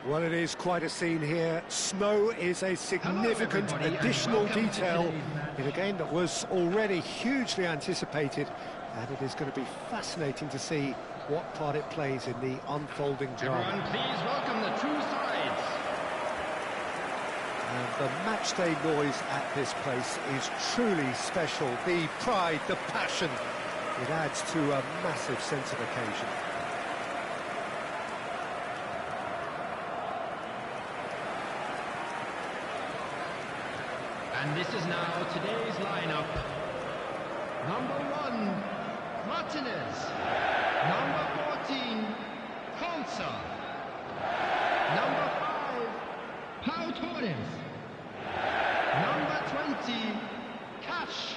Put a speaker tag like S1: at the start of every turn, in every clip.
S1: Well, it is quite a scene here. Snow is a significant additional detail in a game that was already hugely anticipated, and it is going to be fascinating to see what part it plays in the unfolding drama.
S2: Everyone, please welcome the two sides.
S1: And the matchday noise at this place is truly special. The pride, the passion, it adds to a massive sense of occasion.
S2: And this is now today's lineup. Number 1, Martinez. Number 14, Konsa. Number 5, Pau Torres. Number 20, Cash.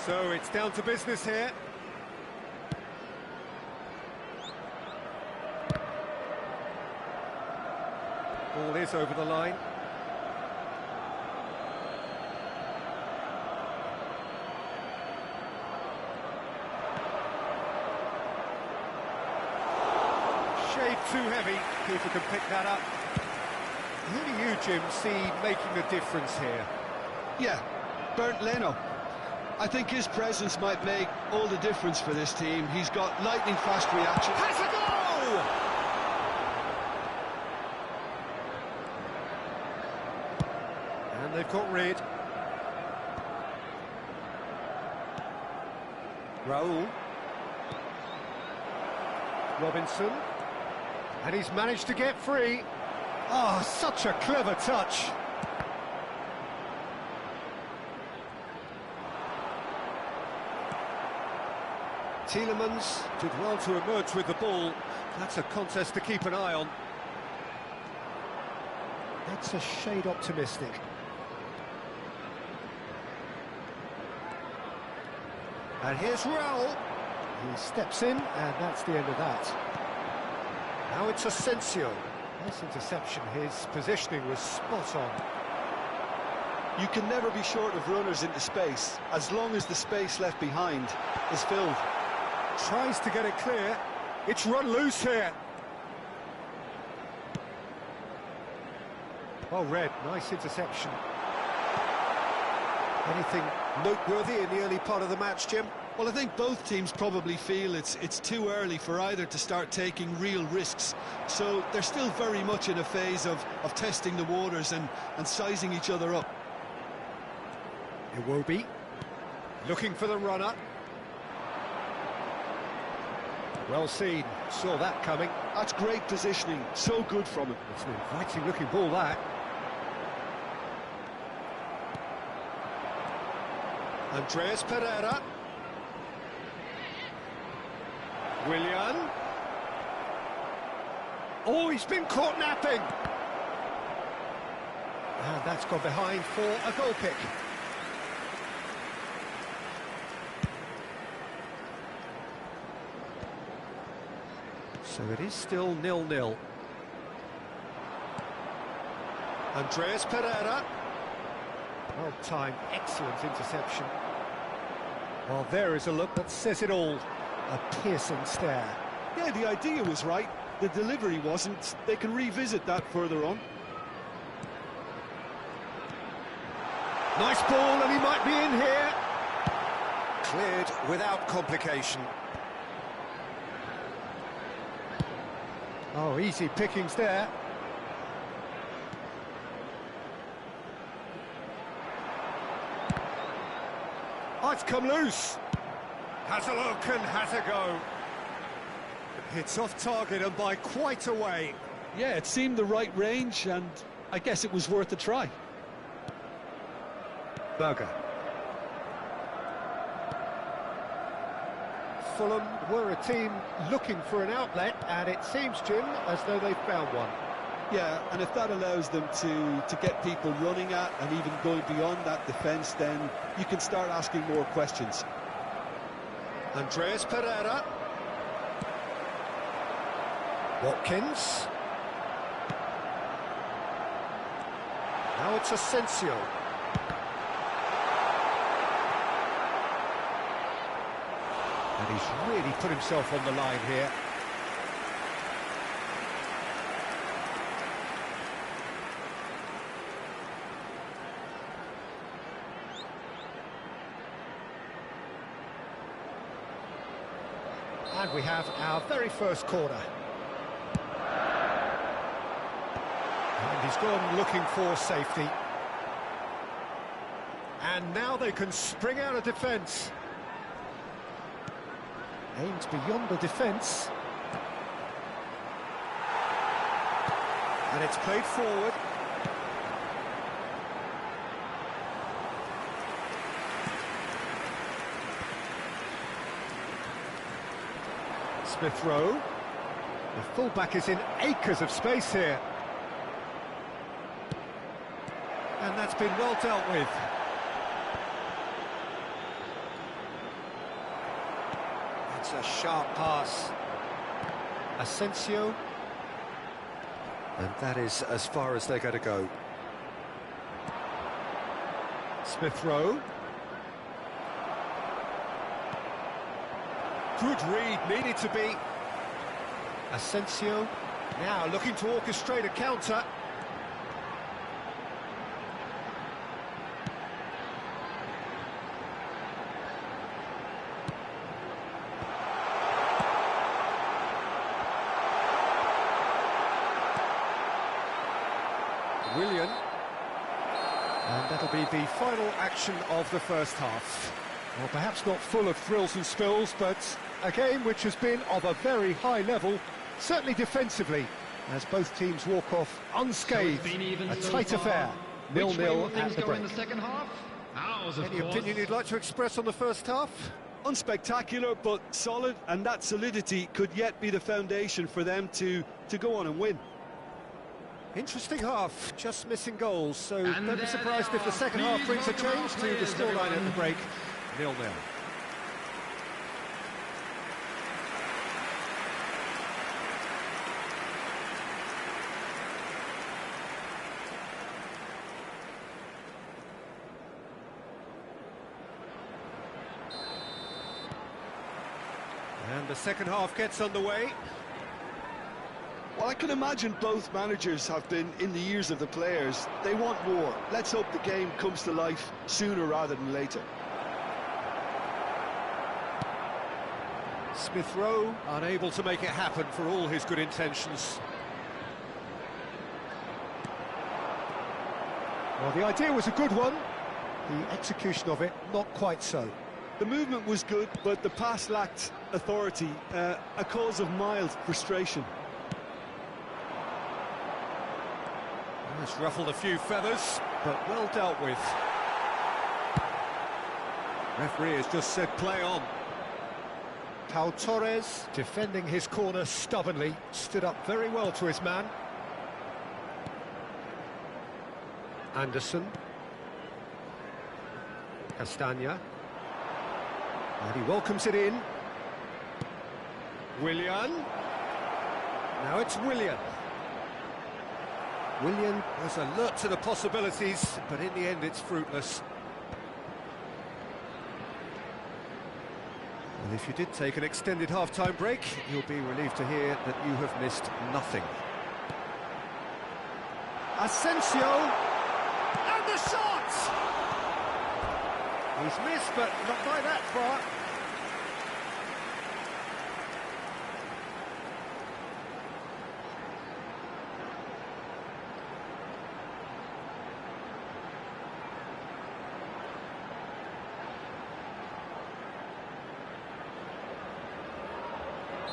S1: So it's down to business here. Ball is over the line. Shade too heavy. Keeper can pick that up. Who do you, Jim, see making the difference here?
S3: Yeah, Bernd Leno. I think his presence might make all the difference for this team. He's got lightning-fast reaction.
S1: Has a goal! And they've got rid. Raul. Robinson. And he's managed to get free. Oh, such a clever touch. Tielemans did well to emerge with the ball. That's a contest to keep an eye on. That's a shade optimistic. And here's Raul. He steps in, and that's the end of that. Now it's Asensio. Nice interception. His positioning was spot on.
S3: You can never be short of runners into space, as long as the space left behind is filled.
S1: Tries to get it clear. It's run loose here. Well read, nice interception. Anything noteworthy in the early part of the match, Jim?
S3: Well, I think both teams probably feel it's too early for either to start taking real risks. So they're still very much in a phase of testing the waters and sizing each other up.
S1: Iwobi looking for the runner. Well seen, saw that coming.
S3: That's great positioning, so good from him.
S1: It's an inviting looking ball, that. Andreas Pereira. Willian. Oh, he's been caught napping. And that's gone behind for a goal kick. So it is still 0-0. Andreas Pereira. Well timed, excellent interception. Well, there is a look that says it all. A piercing stare.
S3: Yeah, the idea was right. The delivery wasn't. They can revisit that further on.
S1: Nice ball, and he might be in here. Cleared without complication. Oh, easy pickings there. Oh, it's come loose. Has a look and has a go. It's off target and by quite a way.
S3: Yeah, it seemed the right range, and I guess it was worth a try.
S1: Berger. Fulham were a team looking for an outlet, and it seems, Jim, as though they've found one.
S3: Yeah, and if that allows them to get people running at and even going beyond that defence, then you can start asking more questions.
S1: Andreas Pereira. Watkins. Now it's Asensio. And he's really put himself on the line here. And we have our very first corner. And he's gone looking for safety. And now they can spring out of defence. Aims beyond the defence. And it's played forward. Smith Rowe. The fullback is in acres of space here. And that's been well dealt with. It's a sharp pass. Asensio. And that is as far as they're going to go. Smith Rowe. Good read, needed to be. Asensio now looking to orchestrate a counter. Willian. And that'll be the final action of the first half. Well, perhaps not full of thrills and spills, but a game which has been of a very high level, certainly defensively, as both teams walk off unscathed. A tight affair, 0-0 at the break.
S2: In the second half? Ours, of
S1: Any
S2: course.
S1: opinion you'd like to express on the first half?
S3: Unspectacular, but solid, and that solidity could yet be the foundation for them to go on and win.
S1: Interesting half, just missing goals, so
S2: And
S1: don't be
S2: there
S1: surprised
S2: they
S1: if the
S2: are.
S1: second half
S2: Please
S1: brings a
S2: welcome our
S1: change to the
S2: players,
S1: scoreline at the
S2: everyone.
S1: break. 0-0. And the second half gets underway.
S3: Well, I can imagine both managers have been in the ears of the players. They want more. Let's hope the game comes to life sooner rather than later.
S1: Smith Rowe unable to make it happen for all his good intentions. Well, the idea was a good one. The execution of it, not quite so.
S3: The movement was good, but the pass lacked authority, a cause of mild frustration.
S1: It's ruffled a few feathers, but well dealt with. Referee has just said play on. Pau Torres, defending his corner stubbornly, stood up very well to his man. Anderson. Castagna. And he welcomes it in. Willian. Now it's Willian. Willian was alert to the possibilities, but in the end it's fruitless. And if you did take an extended half-time break, you'll be relieved to hear that you have missed nothing. Asensio! And the shot! He's missed, but not by that far.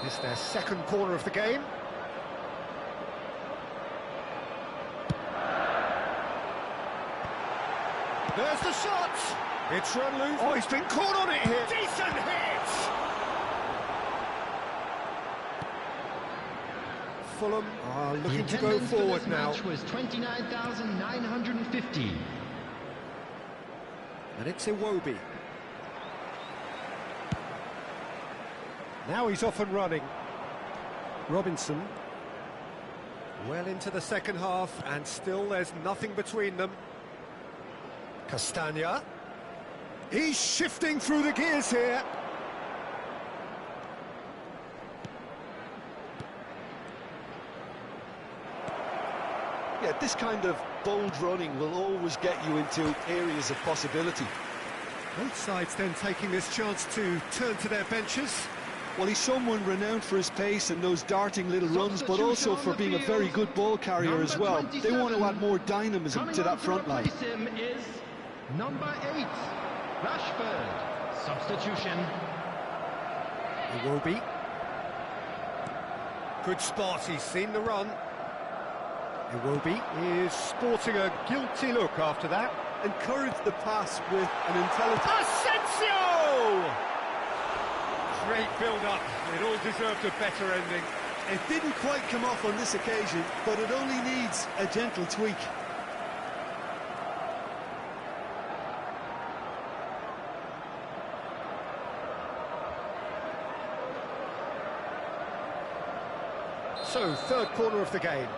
S1: It's their second corner of the game. There's the shot! It's run loose. Oh, he's been caught on it here. Decent hit! Fulham are looking to go forward now.
S2: The match was 29,950.
S1: And it's Iwobi. Now he's off and running. Robinson. Well into the second half, and still there's nothing between them. Castagna. He's shifting through the gears here.
S3: Yeah, this kind of bold running will always get you into areas of possibility.
S1: Both sides then taking this chance to turn to their benches.
S3: Well, he's someone renowned for his pace and those darting little runs, but also for being a very good ball carrier as well. They want to add more dynamism to that front line.
S2: Him is number 8, Rashford. Substitution.
S1: Iwobi. Good spot, he's seen the run. Iwobi is sporting a guilty look after that.
S3: Encourage the pass with an intelligent...
S1: Asensio! Great build-up. It all deserved a better ending.
S3: It didn't quite come off on this occasion, but it only needs a gentle tweak.
S1: So, third corner of the game.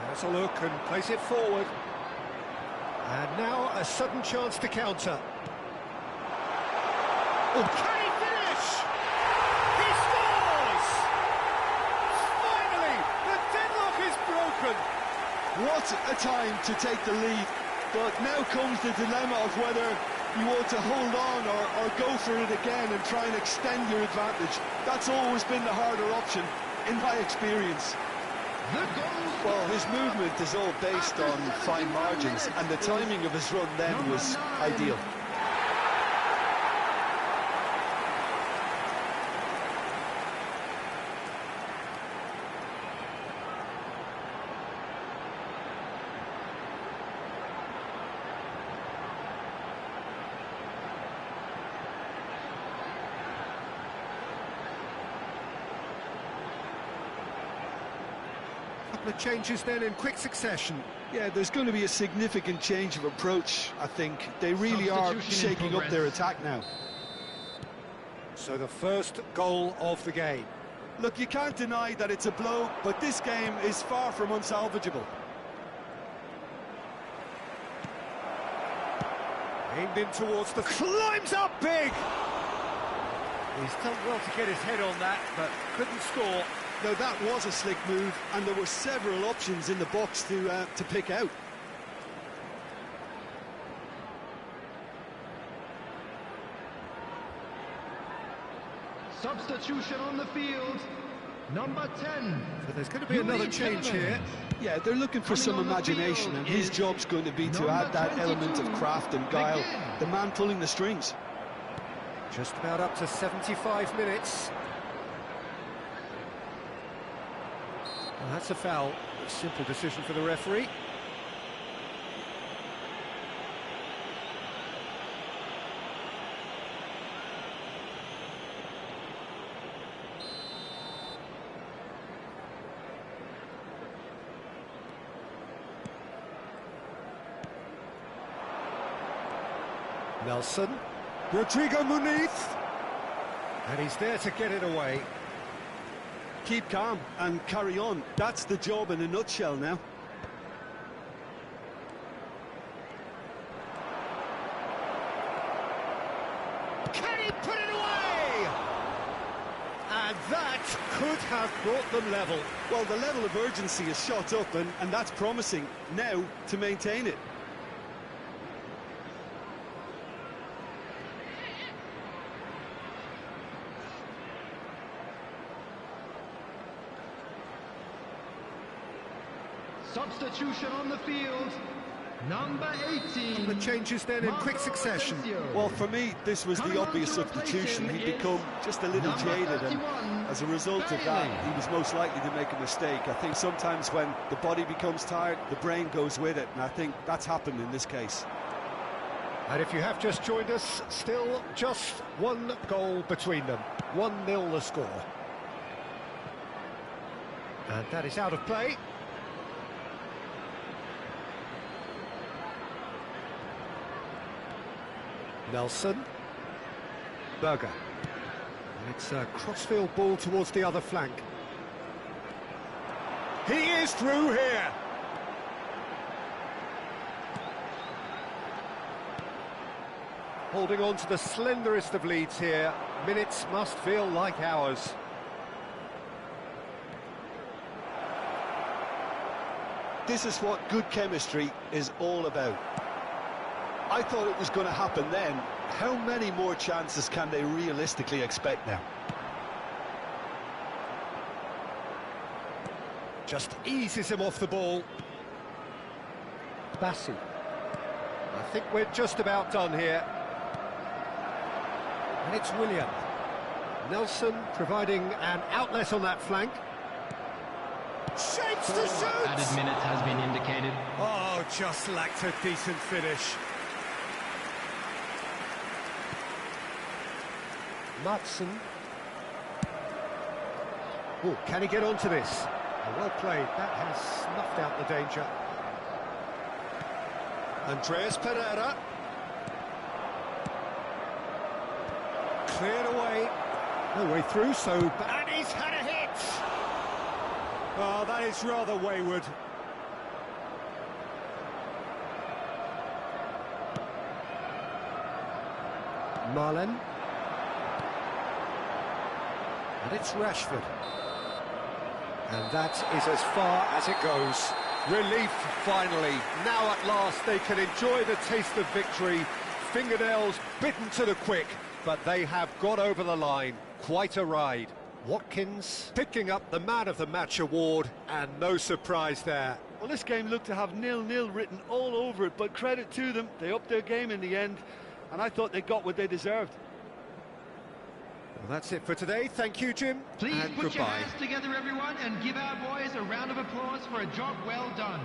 S1: Has a look and plays it forward. And now a sudden chance to counter. Oh, can he finish? He scores! Finally, the deadlock is broken.
S3: What a time to take the lead. But now comes the dilemma of whether you want to hold on or go for it again and try and extend your advantage. That's always been the harder option, in my experience. Well, his movement is all based on fine margins, and the timing of his run then was ideal.
S1: Couple of changes then in quick succession.
S3: Yeah, there's going to be a significant change of approach, I think. They really are shaking up their attack now.
S1: So the first goal of the game.
S3: Look, you can't deny that it's a blow, but this game is far from unsalvageable.
S1: Aimed in towards the... climbs up big! He's done well to get his head on that, but couldn't score.
S3: Now that was a slick move, and there were several options in the box to pick out.
S2: Substitution on the field, number 10.
S1: So there's going to be another change here.
S3: Yeah, they're looking for some imagination, and his job's going to be to add that element of craft and guile. The man pulling the strings.
S1: Just about up to 75 minutes. Well, that's a foul. A simple decision for the referee. Nelson. Rodrigo Muniz. And he's there to get it away.
S3: Keep calm and carry on. That's the job in a nutshell now.
S1: Can he put it away? And that could have brought them level.
S3: Well, the level of urgency is shot up, and that's promising. Now to maintain it.
S2: Substitution on the field, Number 18.
S1: The changes then in quick succession.
S3: Well, for me, this was the obvious substitution. He'd become just a little jaded, and as a result of that, he was most likely to make a mistake. I think sometimes when the body becomes tired, the brain goes with it, and I think that's happened in this case.
S1: And if you have just joined us, still just one goal between them. 1-0 the score. And that is out of play. Nelson. Berger. It's a crossfield ball towards the other flank. He is through here. Holding on to the slenderest of leads here. Minutes must feel like hours.
S3: This is what good chemistry is all about. I thought it was going to happen then. How many more chances can they realistically expect now?
S1: Just eases him off the ball. Bassi. I think we're just about done here. And it's William. Nelson providing an outlet on that flank. Shapes to shoot!
S2: Added minutes has been indicated.
S1: Oh, just lacked a decent finish. Madsen. Oh, can he get onto this? Oh, well played. That has snuffed out the danger. Andreas Pereira. Cleared away. No way through, so... And he's had a hit! Oh, that is rather wayward. Marlen. And it's Rashford. And that is as far as it goes. Relief, finally. Now at last they can enjoy the taste of victory. Fingernails bitten to the quick, but they have got over the line. Quite a ride. Watkins picking up the Man of the Match award, and no surprise there.
S3: Well, this game looked to have 0-0 written all over it, but credit to them, they upped their game in the end, and I thought they got what they deserved.
S1: Well, that's it for today. Thank you, Jim,
S2: Please
S1: and
S2: put your
S1: goodbye.
S2: hands together, everyone, and give our boys a round of applause for a job well done.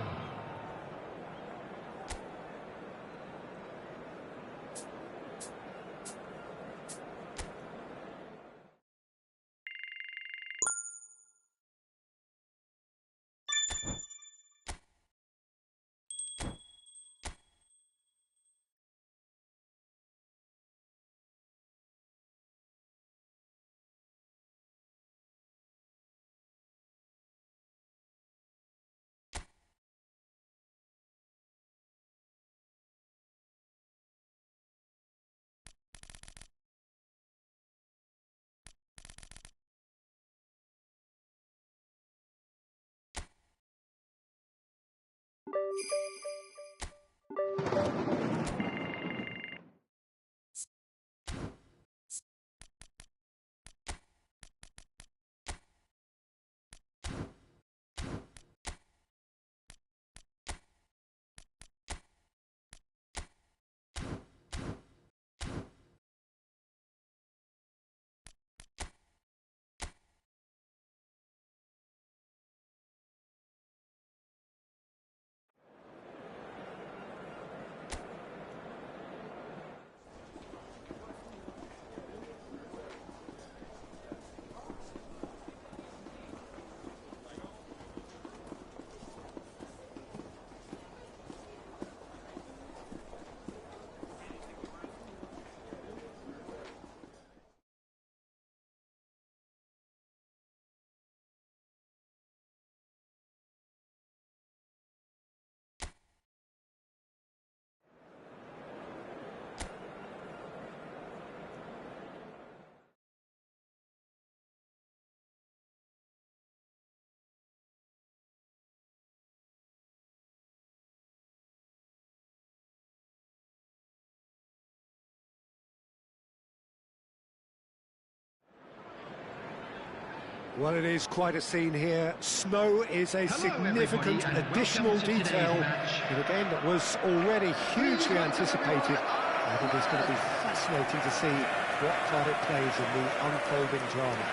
S1: Well, it is quite a scene here. Snow is a significant additional detail in a game that was already hugely anticipated. I think it's going to be fascinating to see what part it plays in the unfolding drama.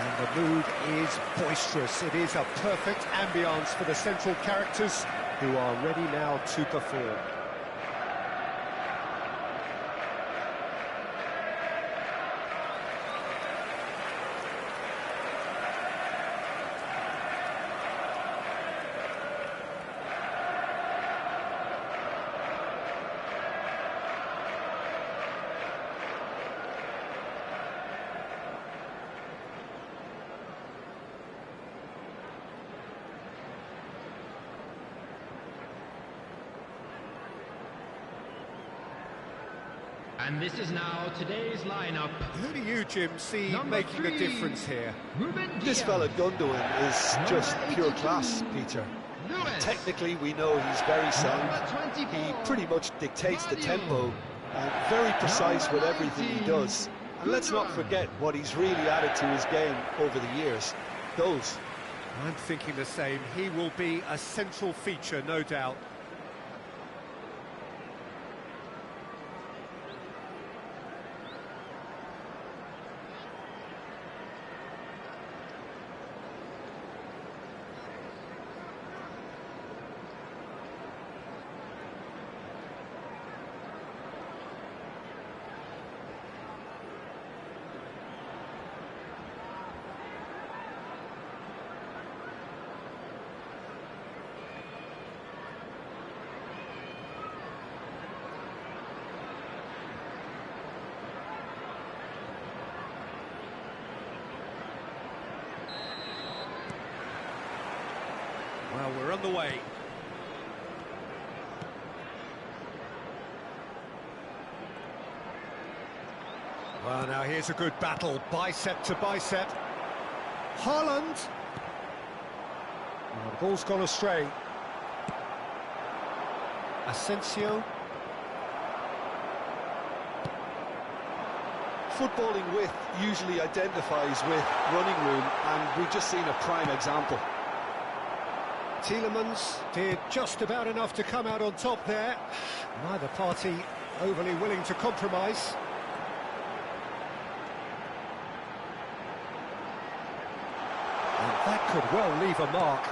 S1: And the mood is boisterous. It is a perfect ambience for the central characters who are ready now to perform.
S2: And this is now today's lineup.
S1: Who do you, Jim, see making a difference here?
S3: This fella Gundogan is just pure class, Peter. Technically, we know he's very sound. He pretty much dictates the tempo and very precise with everything he does. And let's not forget what he's really added to his game over the years. Goals.
S1: I'm thinking the same. He will be a central feature, no doubt. Well, we're on the way. Well, now here's a good battle, bicep to bicep. Haaland. Oh, the ball's gone astray. Asensio.
S3: Footballing width usually identifies with running room, and we've just seen a prime example.
S1: Tielemans did just about enough to come out on top there. Neither party overly willing to compromise. And that could well leave a mark.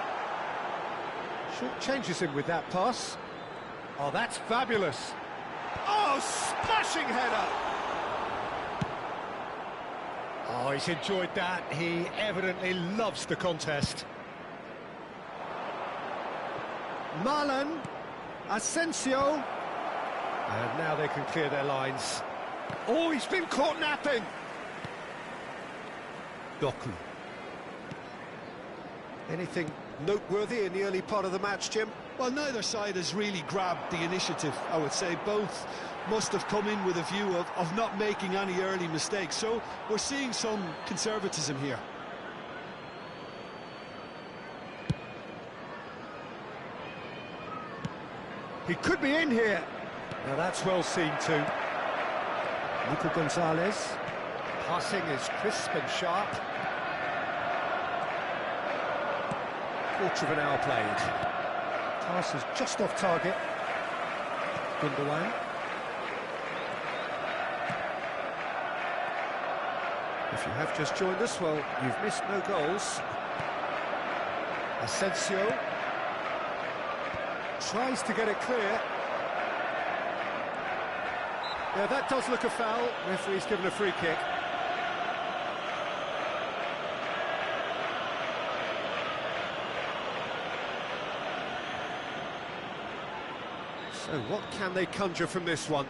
S1: Short changes him with that pass. Oh, that's fabulous. Oh, smashing header! Oh, he's enjoyed that. He evidently loves the contest. Marlon, Asensio, and now they can clear their lines. Oh, he's been caught napping. Doku. Anything noteworthy in the early part of the match, Jim?
S3: Well, neither side has really grabbed the initiative, I would say. Both must have come in with a view of not making any early mistakes, so we're seeing some conservatism here.
S1: He could be in here. Now that's well seen too. Nico Gonzalez. Passing is crisp and sharp. Quarter of an hour played. Pass is just off target. Gundogan. If you have just joined us, well, you've missed no goals. Asensio. Tries to get it clear. Yeah, that does look a foul. Referee's given a free kick. So what can they conjure from this one?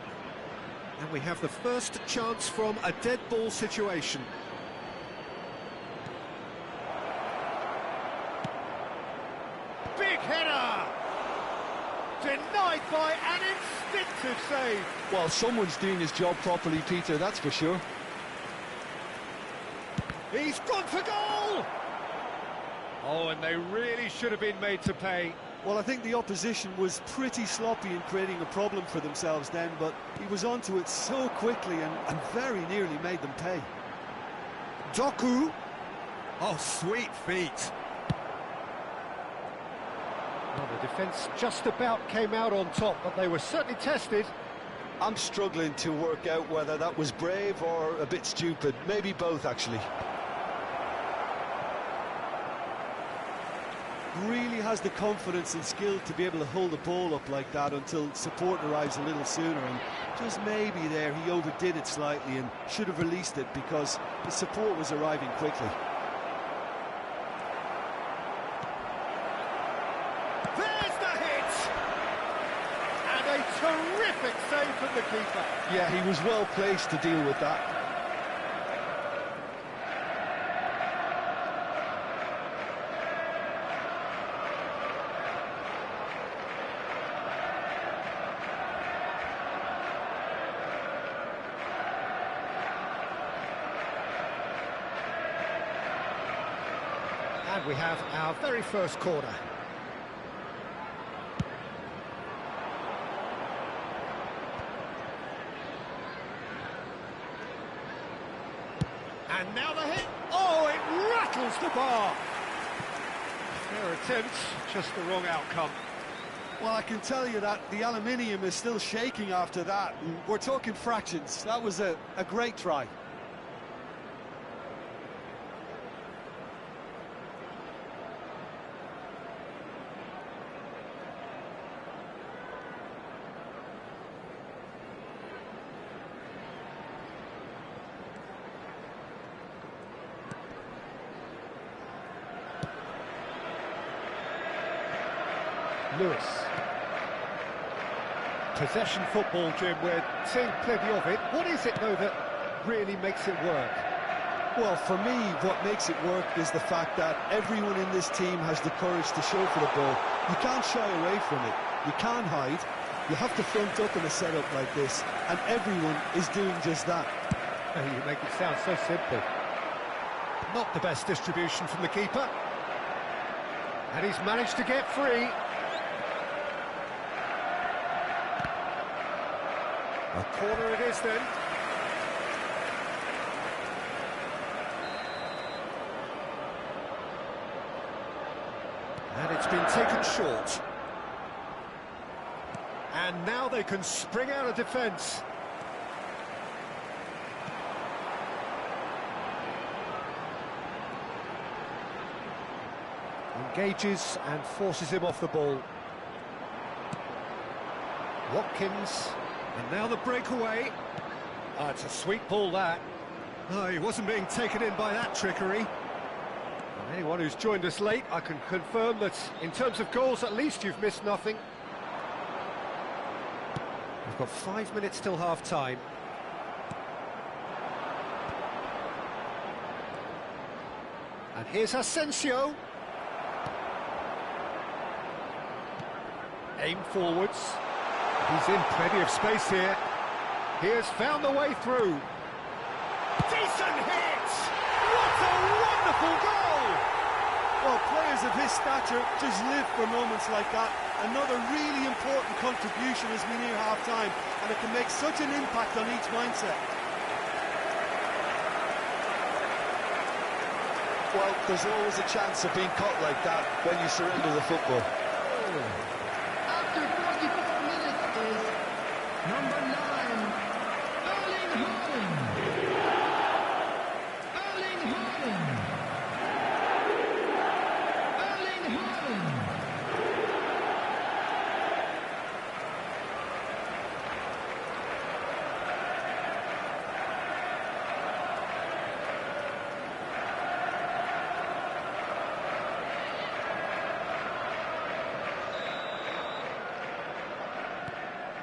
S1: And we have the first chance from a dead ball situation. Big header! Denied by an instinctive save.
S3: Well, someone's doing his job properly, Peter, that's for sure.
S1: He's gone for goal! Oh, and they really should have been made to pay.
S3: Well, I think the opposition was pretty sloppy in creating a problem for themselves then, but he was onto it so quickly and very nearly made them pay.
S1: Doku. Oh, sweet feet. Well, the defence just about came out on top, but they were certainly tested.
S3: I'm struggling to work out whether that was brave or a bit stupid. Maybe both, actually. Really has the confidence and skill to be able to hold the ball up like that until support arrives a little sooner, and just maybe there he overdid it slightly and should have released it because the support was arriving quickly.
S1: There's the hit! And a terrific save from the keeper.
S3: Yeah, he was well placed to deal with that.
S1: And we have our very first corner. And now the hit. Oh, it rattles the bar. Fair attempt, just the wrong outcome.
S3: Well, I can tell you that the aluminium is still shaking after that. We're talking fractions. That was a great try.
S1: Lewis. Possession football, Jim, we're seeing plenty of it. What is it, though, that really makes it work?
S3: Well, for me, what makes it work is the fact that everyone in this team has the courage to show for the ball. You can't shy away from it. You can't hide. You have to front up in a setup like this, and everyone is doing just that.
S1: Oh, you make it sound so simple. Not the best distribution from the keeper. And he's managed to get free. A corner it is then. And it's been taken short. And now they can spring out of defence. Engages and forces him off the ball. Watkins. And now the breakaway. Oh, it's a sweet ball, that. Oh, he wasn't being taken in by that trickery. And anyone who's joined us late, I can confirm that in terms of goals, at least you've missed nothing. We've got 5 minutes till half-time. And here's Asensio. Aim forwards. He's in plenty of space here. He has found the way through. Decent hit! What a wonderful goal!
S3: Well, players of his stature just live for moments like that. Another really important contribution as we near half-time, and it can make such an impact on each mindset. Well, there's always a chance of being caught like that when you surrender the football.
S2: After 44 minutes is number 9, Erling Haaland. Erling Haaland. Erling Haaland.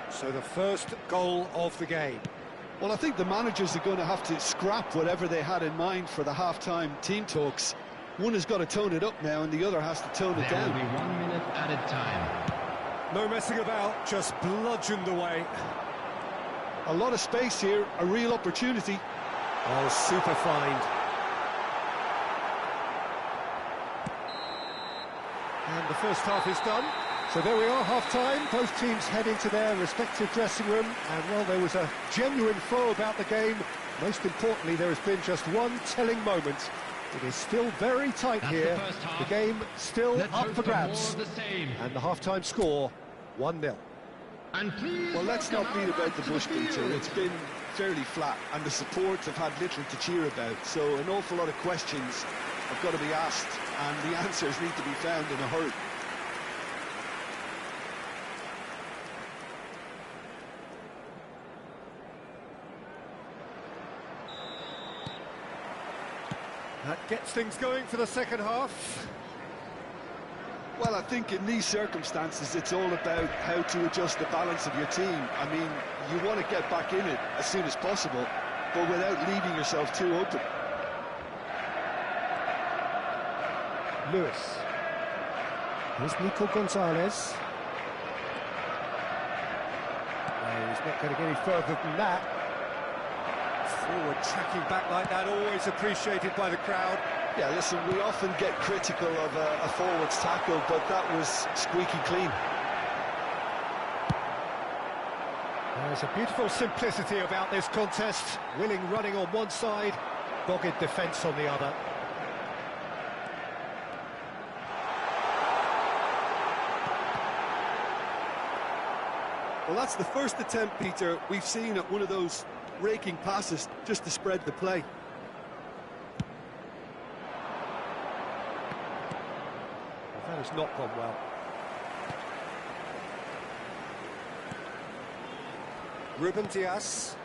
S1: So the first goal of the game.
S3: Well, I think the managers are going to have to scrap whatever they had in mind for the half-time team talks. One has got to tone it up now, and the other has to tone it down.
S2: There will be 1 minute at a time.
S1: No messing about, just bludgeoned away.
S3: A lot of space here, a real opportunity.
S1: Oh, super find. And the first half is done. So there we are, half-time. Both teams heading to their respective dressing room. And, well, there was a genuine flow about the game. Most importantly, there has been just one telling moment. It is still very tight here. The game still up for grabs. And the half-time score, 1-0.
S3: Well, let's not beat about the bush, Peter. It's been fairly flat, and the supports have had little to cheer about. So an awful lot of questions have got to be asked, and the answers need to be found in a hurry.
S1: That gets things going for the second half.
S3: Well, I think in these circumstances, it's all about how to adjust the balance of your team. I mean, you want to get back in it as soon as possible, but without leaving yourself too open.
S1: Lewis. Here's Nico Gonzalez. No, he's not getting any further than that. Forward tracking back like that, always appreciated by the crowd.
S3: Yeah, listen, we often get critical of a forward's tackle, but that was squeaky clean.
S1: There's a beautiful simplicity about this contest. Willing running on one side, dogged defence on the other.
S3: Well, that's the first attempt, Peter, we've seen at one of those raking passes just to spread the play.
S1: That has not gone well. Ruben Diaz.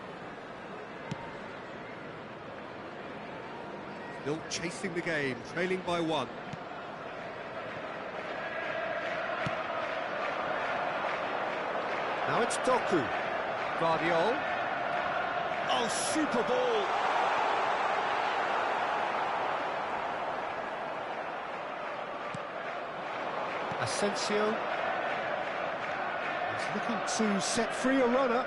S1: Still chasing the game, trailing by 1. Now it's Doku. Guardiol. Oh, super ball! Asensio is looking to set free a runner.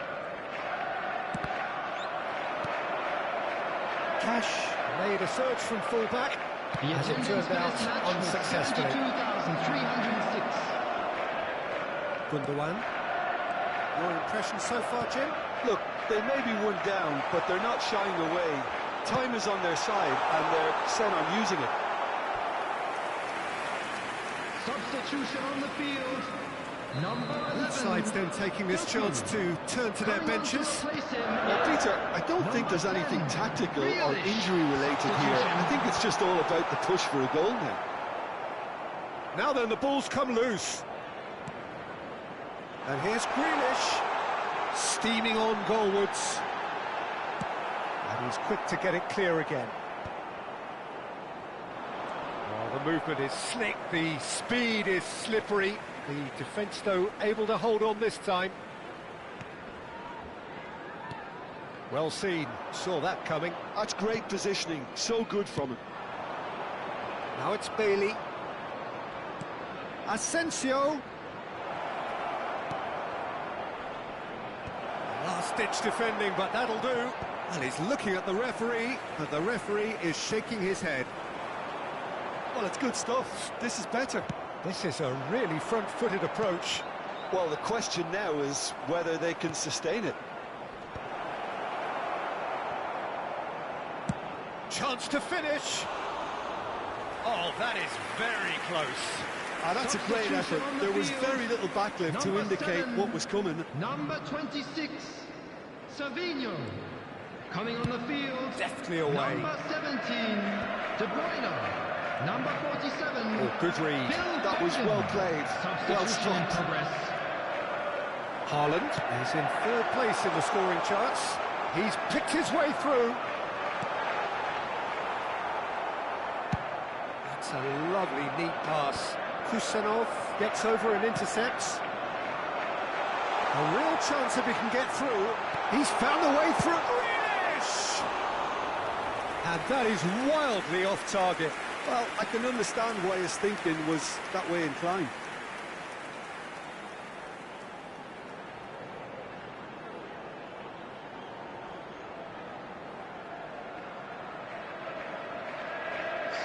S1: Cash made a surge from full-back, as it turned out unsuccessfully. Gundogan. Your impression so far, Jim?
S3: Look, they may be one down, but they're not shying away. Time is on their side, and they're set on using it.
S2: Substitution on the field. Number 11.
S1: Both sides then taking this chance to turn to their benches.
S3: Well, Peter, I don't think there's anything tactical or injury-related here. I think it's just all about the push for a goal now.
S1: Now then, the ball's come loose. And here's Grealish, steaming on goalwards. And he's quick to get it clear again. Oh, the movement is slick, the speed is slippery. The defence, though, able to hold on this time. Well seen, saw that coming.
S3: That's great positioning, so good from him.
S1: Now it's Bailey. Asensio. Last-ditch defending, but that'll do. And he's looking at the referee, but the referee is shaking his head.
S3: Well, it's good stuff. This is better.
S1: This is a really front-footed approach.
S3: Well, the question now is whether they can sustain it.
S1: Chance to finish. Oh, that is very close.
S3: That's a great effort. There was very little backlift to indicate what was coming.
S2: Number 26, Savinho. Coming on the field.
S1: Deftly away.
S2: Number 17, De Bruyne. Number 47.
S1: Oh, good read.
S3: That was well played. Well struck.
S1: Haaland is in third place in the scoring charts. He's picked his way through. That's a lovely, neat pass. Kusanov gets over and intercepts. A real chance if he can get through. He's found a way through. Grealish! And that is wildly off target.
S3: Well, I can understand why his thinking was that way inclined.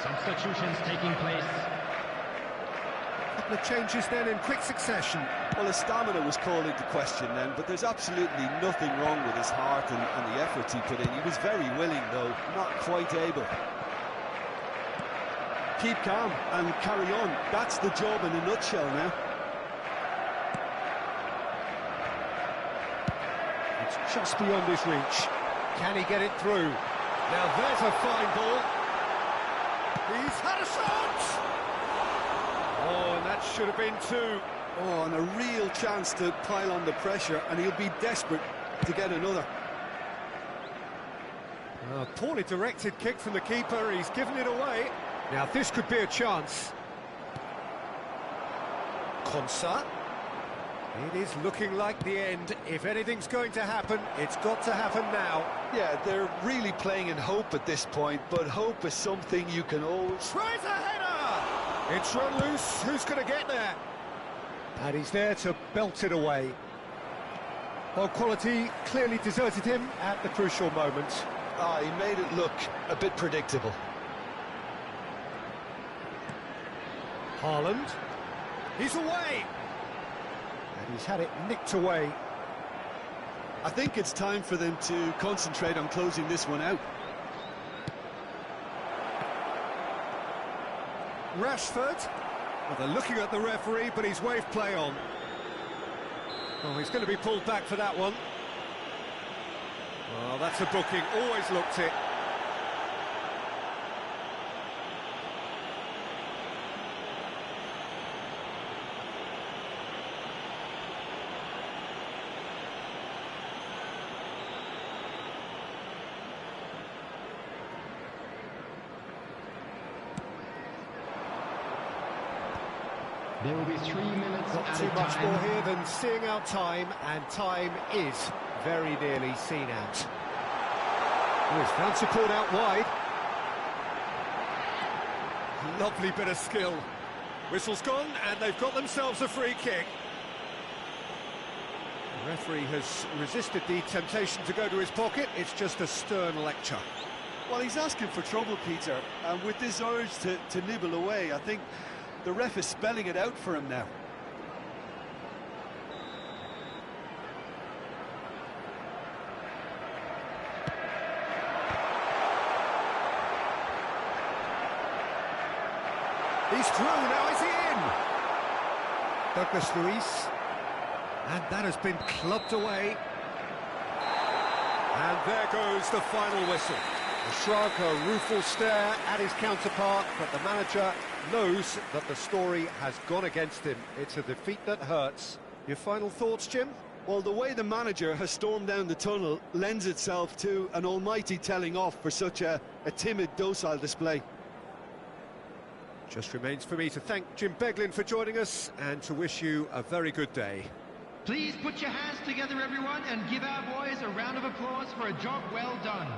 S2: Substitutions taking place.
S1: A couple of changes then in quick succession.
S3: Well, his stamina was called into question then, but there's absolutely nothing wrong with his heart and the efforts he put in. He was very willing, though, not quite able. Keep calm and carry on. That's the job in a nutshell now.
S1: It's just beyond his reach. Can he get it through? Now there's a fine ball. He's had a shot! Oh, and that should have been two.
S3: Oh, and a real chance to pile on the pressure, and he'll be desperate to get another.
S1: A poorly directed kick from the keeper, he's given it away. Now this could be a chance. Konsa. It is looking like the end. If anything's going to happen, it's got to happen now.
S3: Yeah, they're really playing in hope at this point, but hope is something you can always...
S1: Tries a header! It's run loose, who's going to get there? And he's there to belt it away. Well, quality clearly deserted him at the crucial moment.
S3: Ah, he made it look a bit predictable.
S1: Haaland. He's away! And he's had it nicked away.
S3: I think it's time for them to concentrate on closing this one out.
S1: Rashford. Well, they're looking at the referee, but he's waved play on. Oh, he's going to be pulled back for that one. Oh, that's a booking. Always looked it.
S2: There will be 3 minutes
S1: Not
S2: at
S1: too
S2: a
S1: much
S2: time.
S1: more here than seeing out time, and time is very nearly seen out. Oh, he's found support out wide. Lovely bit of skill. Whistle's gone, and they've got themselves a free kick. The referee has resisted the temptation to go to his pocket. It's just a stern lecture.
S3: Well, he's asking for trouble, Peter, and with this urge to nibble away, I think the ref is spelling it out for him now.
S1: He's through, now is he in? Douglas Luiz. And that has been clubbed away. And there goes the final whistle. A shrug, a rueful stare at his counterpart, but the manager knows that the story has gone against him. It's a defeat that hurts. Your final thoughts, Jim?
S3: Well, the way the manager has stormed down the tunnel lends itself to an almighty telling off for such a timid, docile display.
S1: Just remains for me to thank Jim Beglin for joining us and to wish you a very good day.
S2: Please put your hands together, everyone, and give our boys a round of applause for a job well done.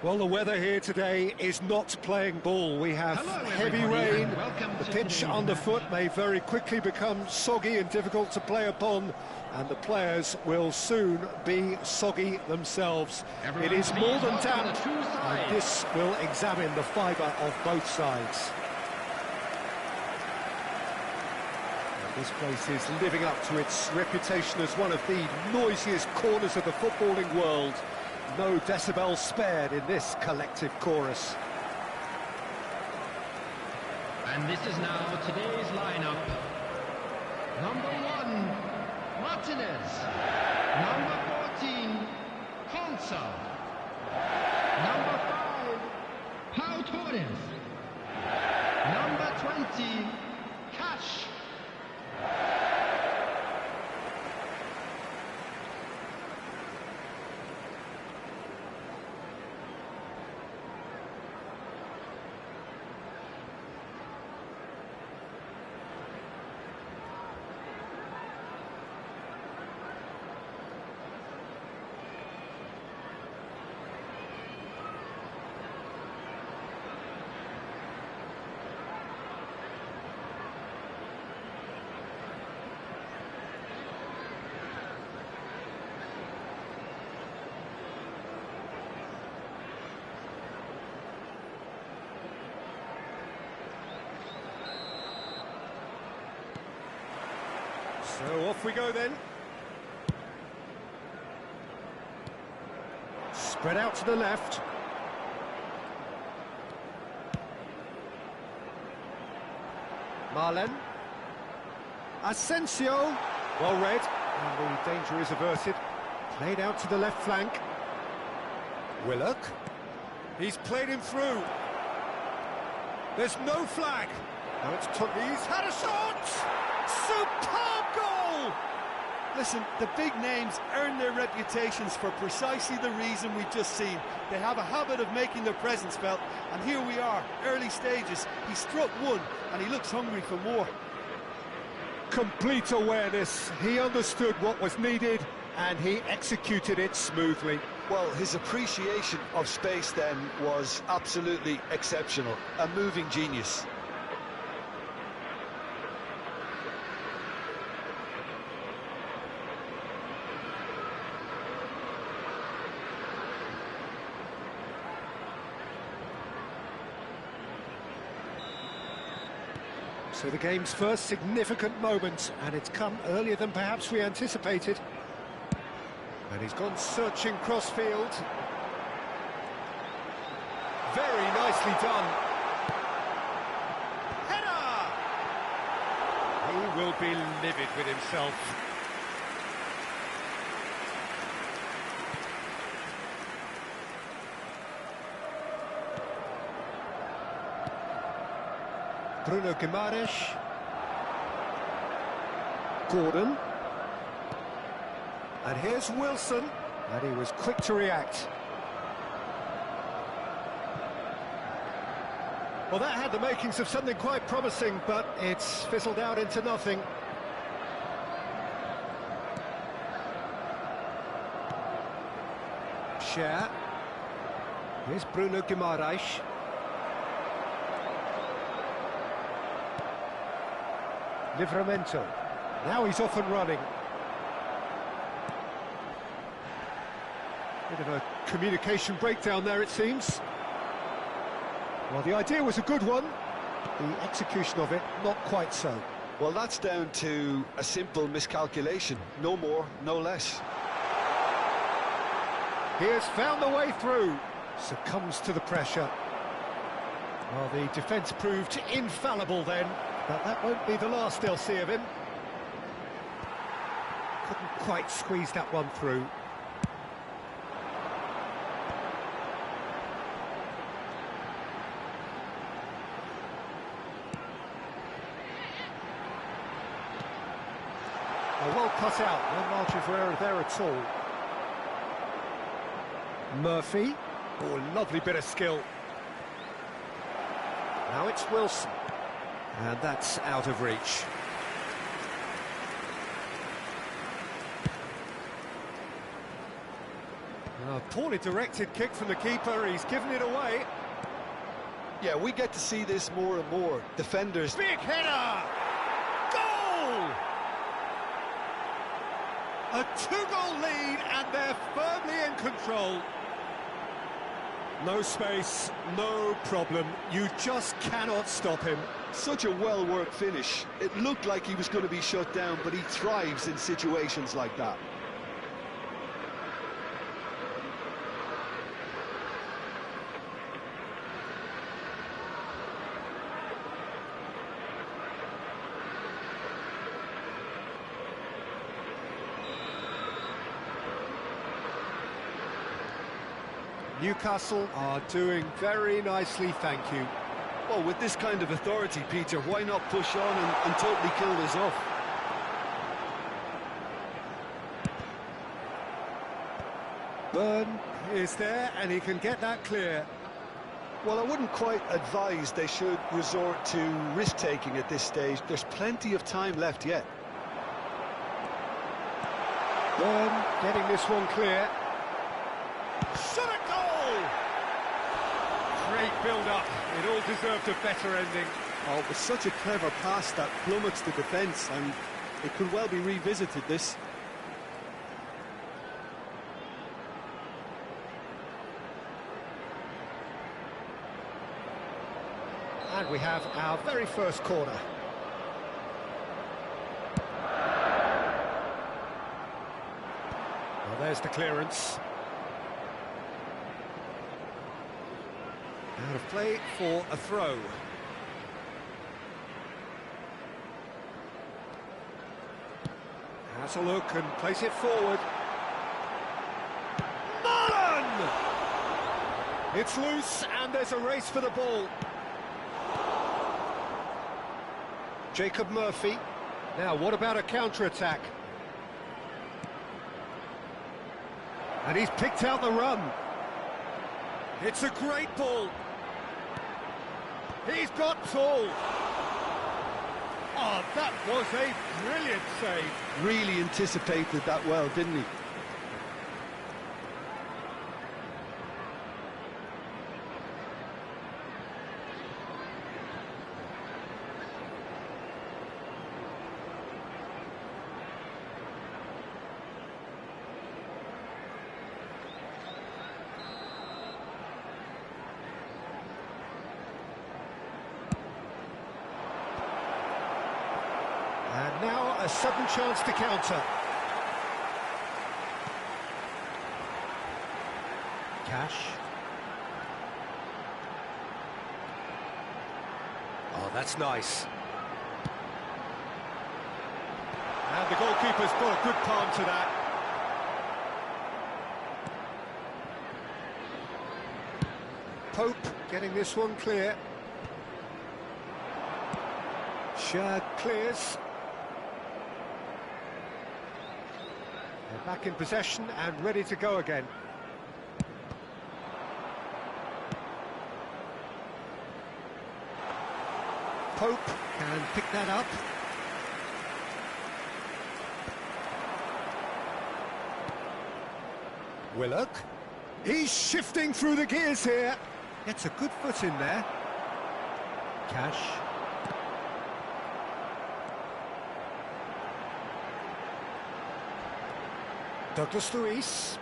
S1: Well, the weather here today is not playing ball. We have heavy rain. The pitch underfoot may very quickly become soggy and difficult to play upon, and the players will soon be soggy themselves. It is more than damp, and this will examine the fibre of both sides. This place is living up to its reputation as one of the noisiest corners of the footballing world. No decibels spared in this collective chorus.
S2: And this is now today's lineup. Number 1, Martinez. Number 14, Konsa. Number 5, Pau Torres. Number 20, Cash.
S1: So off we go then. Spread out to the left. Marlen. Asensio. Well read. And the danger is averted. Played out to the left flank. Willock. He's played him through. There's no flag. Now it's He's had a shot! Superb goal!
S3: Listen, the big names earn their reputations for precisely the reason we've just seen. They have a habit of making their presence felt, and here we are, early stages. He struck one, and he looks hungry for more.
S1: Complete awareness. He understood what was needed, and he executed it smoothly.
S3: Well, his appreciation of space then was absolutely exceptional. A moving genius.
S1: So the game's first significant moment, and it's come earlier than perhaps we anticipated. And he's gone searching crossfield. Very nicely done. Header! He will be livid with himself. Bruno Guimaraes. Gordon. And here's Wilson. And he was quick to react. Well, that had the makings of something quite promising, but it's fizzled out into nothing. Cher. Here's Bruno Guimaraes. Livramento. Now he's off and running. Bit of a communication breakdown there, it seems. Well, the idea was a good one. The execution of it, not quite so.
S3: Well, that's down to a simple miscalculation. No more, no less.
S1: He has found the way through. Succumbs to the pressure. Well, the defence proved infallible then. But that won't be the last they'll see of him. Couldn't quite squeeze that one through. Well cut out, no margin for error there at all. Murphy. Oh, lovely bit of skill. Now it's Wilson. And that's out of reach. A poorly directed kick from the keeper, he's given it away.
S3: Yeah, we get to see this more and more. Defenders.
S1: Big header! Goal! A 2-goal lead, and they're firmly in control. No space, no problem. You just cannot stop him.
S3: Such a well-worked finish. It looked like he was going to be shut down, but he thrives in situations like that.
S1: Newcastle are doing very nicely, thank you.
S3: Well, with this kind of authority, Peter, why not push on and totally kill this off?
S1: Burn is there, and he can get that clear.
S3: Well, I wouldn't quite advise they should resort to risk-taking at this stage. There's plenty of time left yet.
S1: Burn getting this one clear. Shot a goal! Great build-up. It all deserved a better ending.
S3: Oh, it was such a clever pass that plummets the defence, and it could well be revisited, this.
S1: And we have our very first corner. Well, there's the clearance. Out of play for a throw. Has a look and plays it forward. Mullen! It's loose and there's a race for the ball. Jacob Murphy. Now, what about a counter-attack? And he's picked out the run. It's a great ball. He's got tall. Oh, that was a brilliant save.
S3: Really anticipated that well, didn't he?
S1: And now a sudden chance to counter. Cash. Oh, that's nice. And the goalkeeper's got a good palm to that. Pope getting this one clear. Shad clears. They're back in possession and ready to go again. Pope can pick that up. Willock. He's shifting through the gears here. Gets a good foot in there. Cash. Douglas Luiz.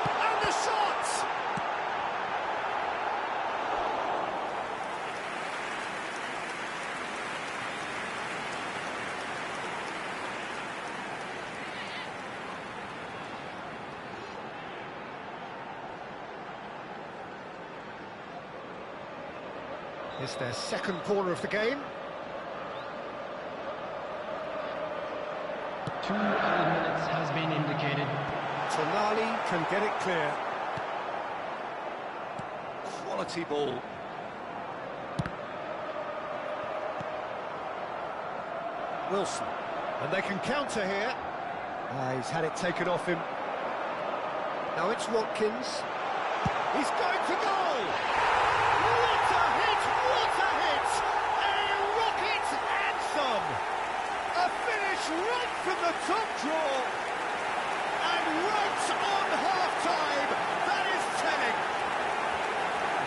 S1: And the shot! It's their second corner of the game.
S2: 2 added minutes has been indicated.
S1: Tonali can get it clear. Quality ball. Wilson. And they can counter here. He's had it taken off him. Now it's Watkins. He's going for goal! What a hit! What a hit! A rocket anthem! A finish right from the top draw! And right on half-time! That is telling!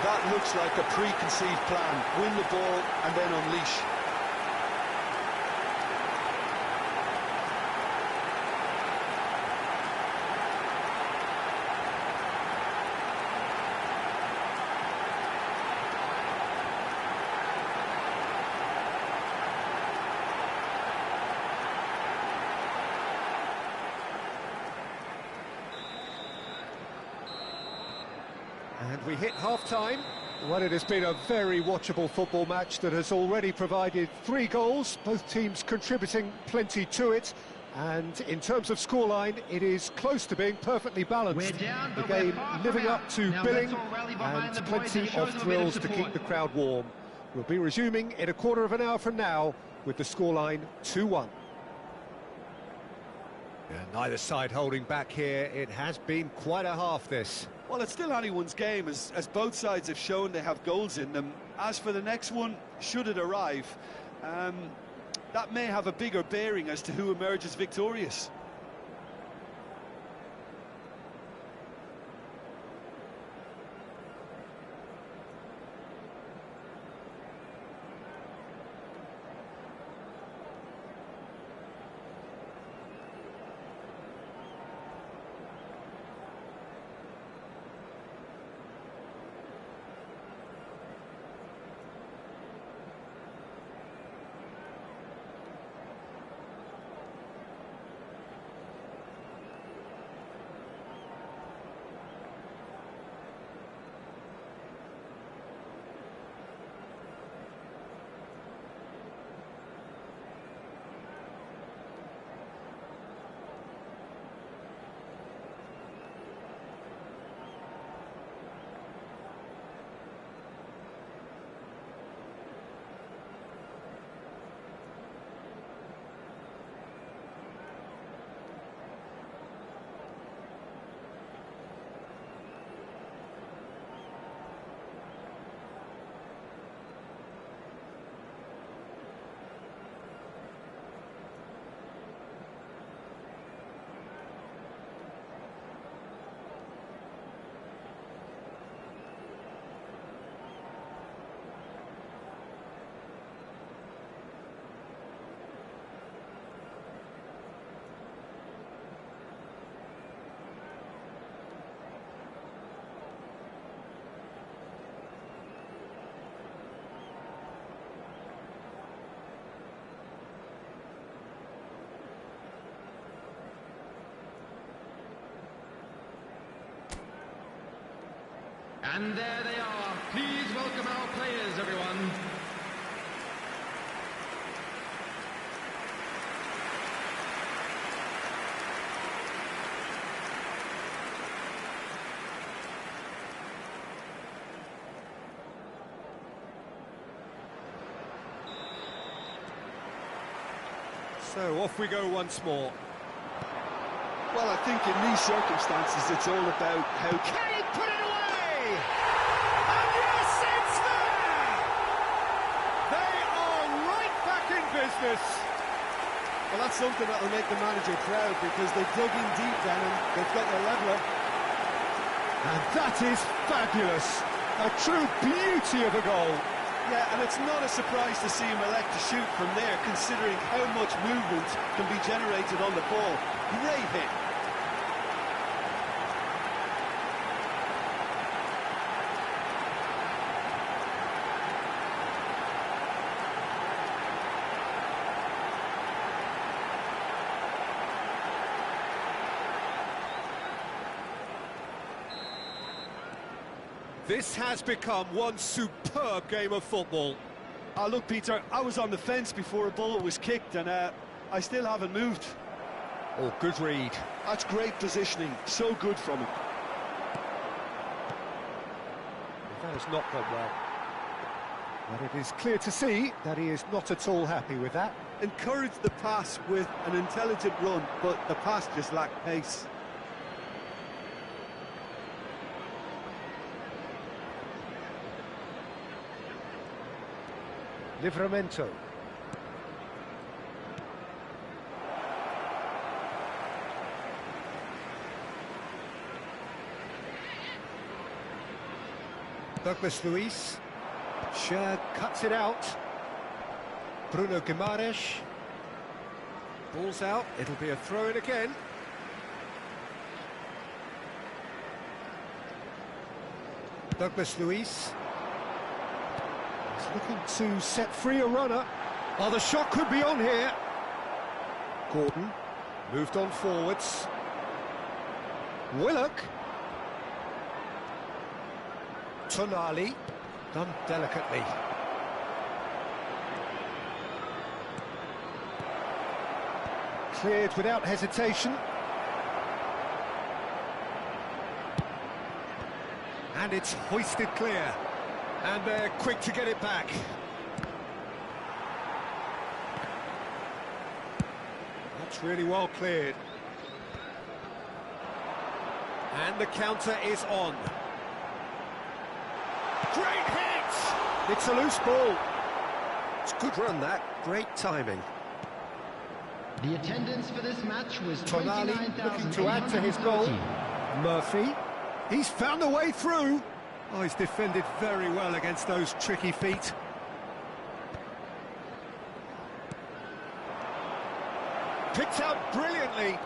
S3: That looks like a preconceived plan. Win the ball and then unleash.
S1: And we hit half-time. Well, it has been a very watchable football match that has already provided 3 goals, both teams contributing plenty to it. And in terms of scoreline, it is close to being perfectly balanced. The game living up to billing and plenty of thrills to keep the crowd warm. We'll be resuming in a quarter of an hour from now with the scoreline 2-1. Neither side holding back here. It has been quite a half, this.
S3: Well, it's still anyone's game, as both sides have shown they have goals in them. As for the next one, should it arrive, that may have a bigger bearing as to who emerges victorious.
S2: And there they are. Please welcome our players, everyone.
S1: So off we go once more.
S3: Well, I think in these circumstances, it's all about how...
S1: Can he put it away? And yes, it's there! They are right back in business.
S3: Well, that's something that'll make the manager proud, because they dug in deep then and they've got their leveller.
S1: And that is fabulous. A true beauty of a goal.
S3: Yeah, and it's not a surprise to see him elect to shoot from there, considering how much movement can be generated on the ball. Great hit.
S1: This has become one superb game of football.
S3: Look, Peter, I was on the fence before a ball was kicked, and I still haven't moved.
S1: Oh, good read.
S3: That's great positioning, so good from him.
S1: That has not gone well. But it is clear to see that he is not at all happy with that.
S3: Encouraged the pass with an intelligent run, but the pass just lacked pace.
S1: Livramento. Douglas Luiz. Scher cuts it out. Bruno Guimaraes. Ball's out. It'll be a throw-in again. Douglas Luiz. Looking to set free a runner. Oh, the shot could be on here. Gordon moved on forwards. Willock. Tonali, done delicately. Cleared without hesitation. And it's hoisted clear. And they're quick to get it back. That's really well cleared. And the counter is on. Great hit! It's a loose ball. It's a good run, that. Great timing.
S2: The attendance for this match was
S1: Tonali looking to add to his goal. Murphy, he's found a way through. Oh, he's defended very well against those tricky feet. Picked out brilliantly.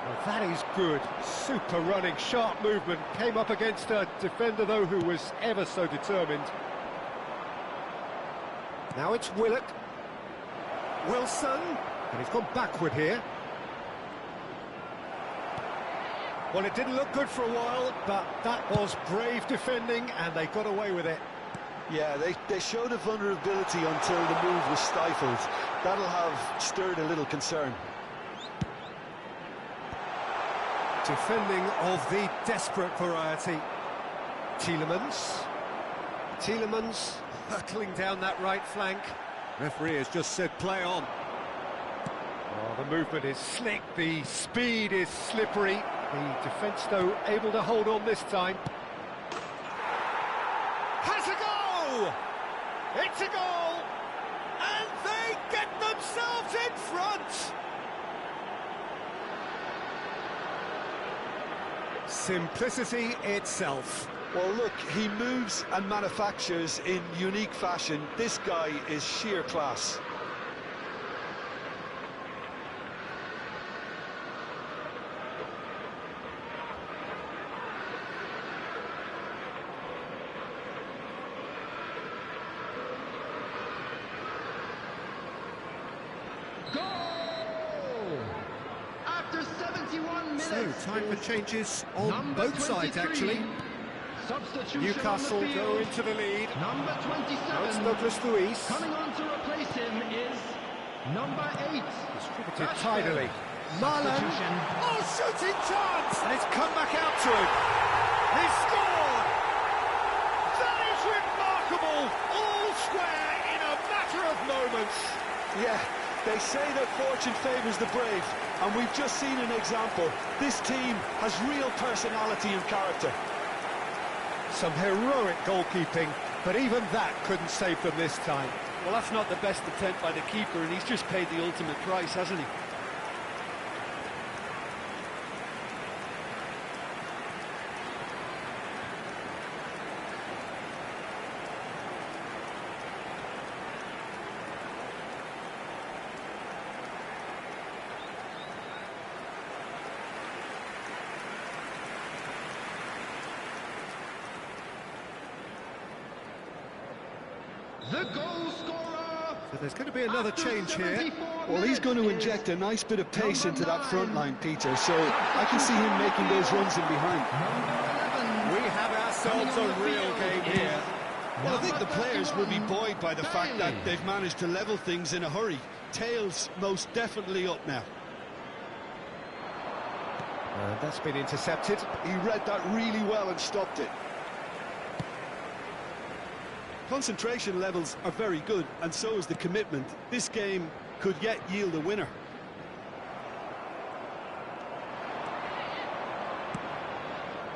S1: Well, that is good. Super running, sharp movement. Came up against a defender, though, who was ever so determined. Now it's Willock. Wilson. And he's gone backward here. Well, it didn't look good for a while, but that was brave defending, and they got away with it.
S3: Yeah, they showed a vulnerability until the move was stifled. That'll have stirred a little concern.
S1: Defending of the desperate variety. Tielemans hurtling down that right flank. Referee has just said play on. Oh, the movement is slick, the speed is slippery. The defence, though, able to hold on this time. Has a goal! It's a goal! And they get themselves in front! Simplicity itself.
S3: Well, look, he moves and manufactures in unique fashion. This guy is sheer class.
S1: So, time for changes on both sides, actually. Newcastle go into the lead.
S2: Number 27.
S1: Now it's Douglas Luiz.
S2: Coming on to replace him is number 8.
S1: Distributed tidily. Marlon. Oh, shooting chance! And it's come back out to him. He scored! That is remarkable! All square in a matter of moments.
S3: Yeah, they say that fortune favours the brave, and we've just seen an example. This team has real personality and character.
S1: Some heroic goalkeeping, but even that couldn't save them this time.
S4: Well, that's not the best attempt by the keeper, and he's just paid the ultimate price, hasn't he?
S2: The goal scorer.
S1: So there's going to be another change here.
S3: Well, he's going to inject a nice bit of pace into that front line, Peter, so I can see him making those runs in behind.
S1: We have ourselves a real game here.
S3: Well, I think the players will be buoyed by the fact that they've managed to level things in a hurry. Tails most definitely up now.
S1: That's been intercepted.
S3: He read that really well and stopped it. Concentration levels are very good, and so is the commitment. This game could yet yield a winner.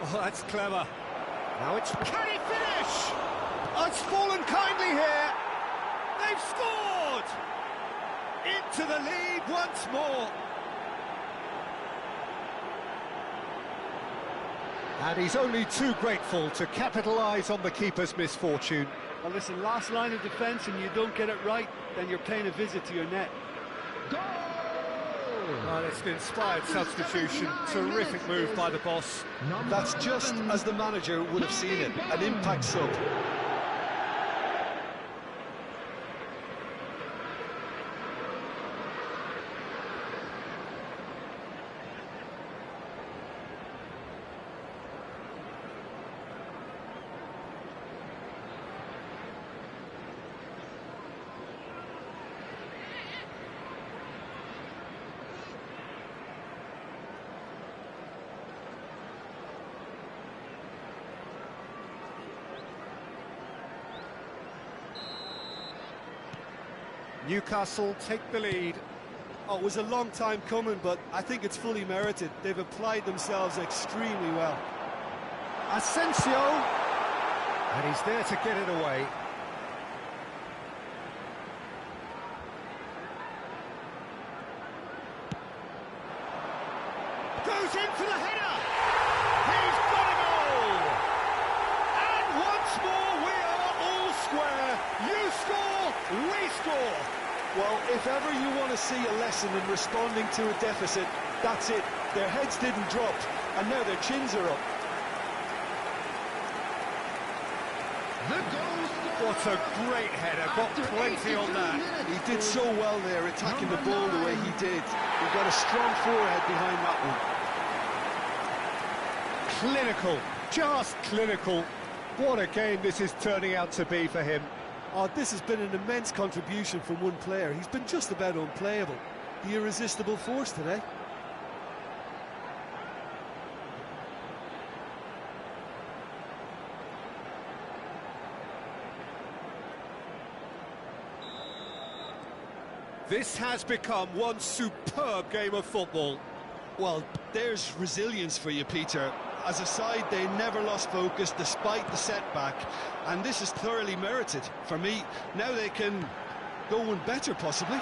S1: Oh, that's clever. Now it's... Can he finish? Oh, it's fallen kindly here. They've scored! Into the lead once more. And he's only too grateful to capitalise on the keeper's misfortune.
S4: Well, listen, last line of defence and you don't get it right, then you're paying a visit to your net.
S2: Goal!
S1: Well, it's an inspired substitution. Terrific move by the boss.
S3: That's just as the manager would have seen it, an impact sub.
S1: Newcastle take the lead.
S3: Oh, it was a long time coming, but I think it's fully merited. They've applied themselves extremely well.
S1: Asensio, and he's there to get it away. Goes in for the header. He's got a goal. And once more we are all square. You score, we score.
S3: Well, if ever you want to see a lesson in responding to a deficit, that's it. Their heads didn't drop, and now their chins are up.
S1: What a great header, got plenty on that.
S3: He did so well there, attacking the ball the way he did. He got a strong forehead behind that one.
S1: Clinical, just clinical. What a game this is turning out to be for him.
S3: Oh, this has been an immense contribution from one player. He's been just about unplayable. The irresistible force today.
S1: This has become one superb game of football.
S3: Well, there's resilience for you, Peter. As a side, they never lost focus despite the setback, and this is thoroughly merited. For me, now they can go one better, possibly.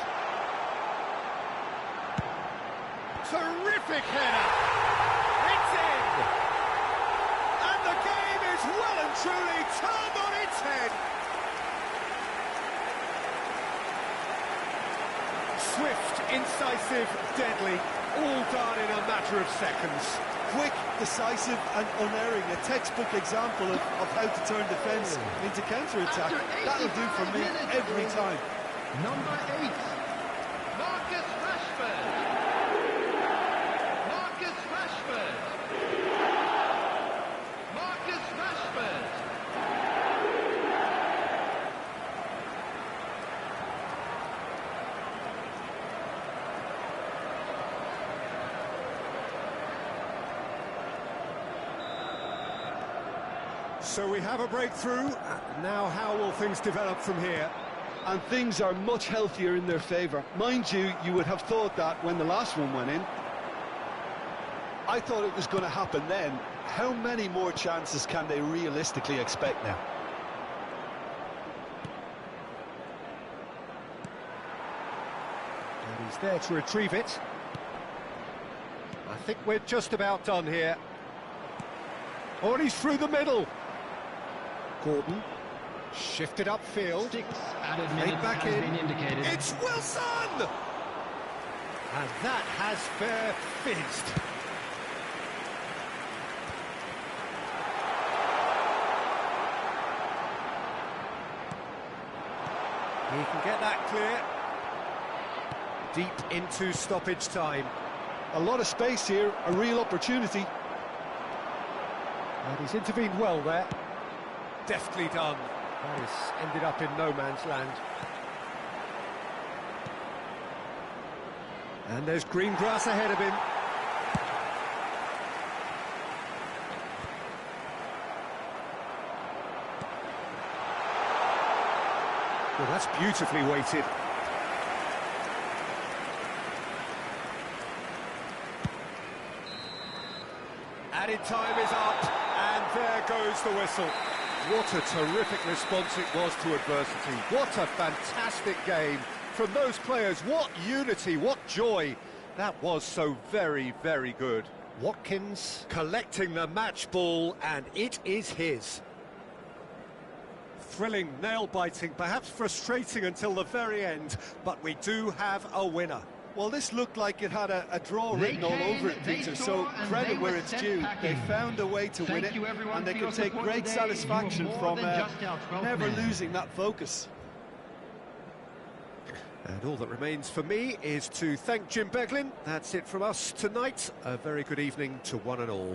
S1: Terrific header! It's in! And the game is well and truly turned on its head! Swift, incisive, deadly, all done in a matter of seconds.
S3: Quick, decisive and unerring, a textbook example of how to turn defence into counter-attack. That'll do for me every time.
S2: Number 8, Marcus Rashford. Marcus Rashford. Marcus Rashford.
S1: So we have a breakthrough. Now how will things develop from here?
S3: And things are much healthier in their favour. Mind you, you would have thought that when the last one went in. I thought it was going to happen then. How many more chances can they realistically expect now?
S1: And he's there to retrieve it. I think we're just about done here. Oh, and he's through the middle. Gordon, shifted upfield.
S2: 6 added
S1: Made
S2: minutes
S1: back
S2: has
S1: in.
S2: been indicated.
S1: It's Wilson! And that has fair fizzed. He can get that clear. Deep into stoppage time.
S3: A lot of space here, a real opportunity.
S1: And he's intervened well there. Deftly done. That has ended up in no man's land. And there's green grass ahead of him. Well, that's beautifully weighted. Added time is up, and there goes the whistle. What a terrific response it was to adversity. What a fantastic game from those players. What unity, what joy. That was so very, very good. Watkins collecting the match ball, and it is his. Thrilling, nail-biting, perhaps frustrating until the very end, but we do have a winner.
S3: Well, this looked like it had a draw written all over it, Peter, so credit where it's due. They found a way to win it, and they could take great satisfaction from never losing that focus.
S1: And all that remains for me is to thank Jim Beglin. That's it from us tonight. A very good evening to one and all.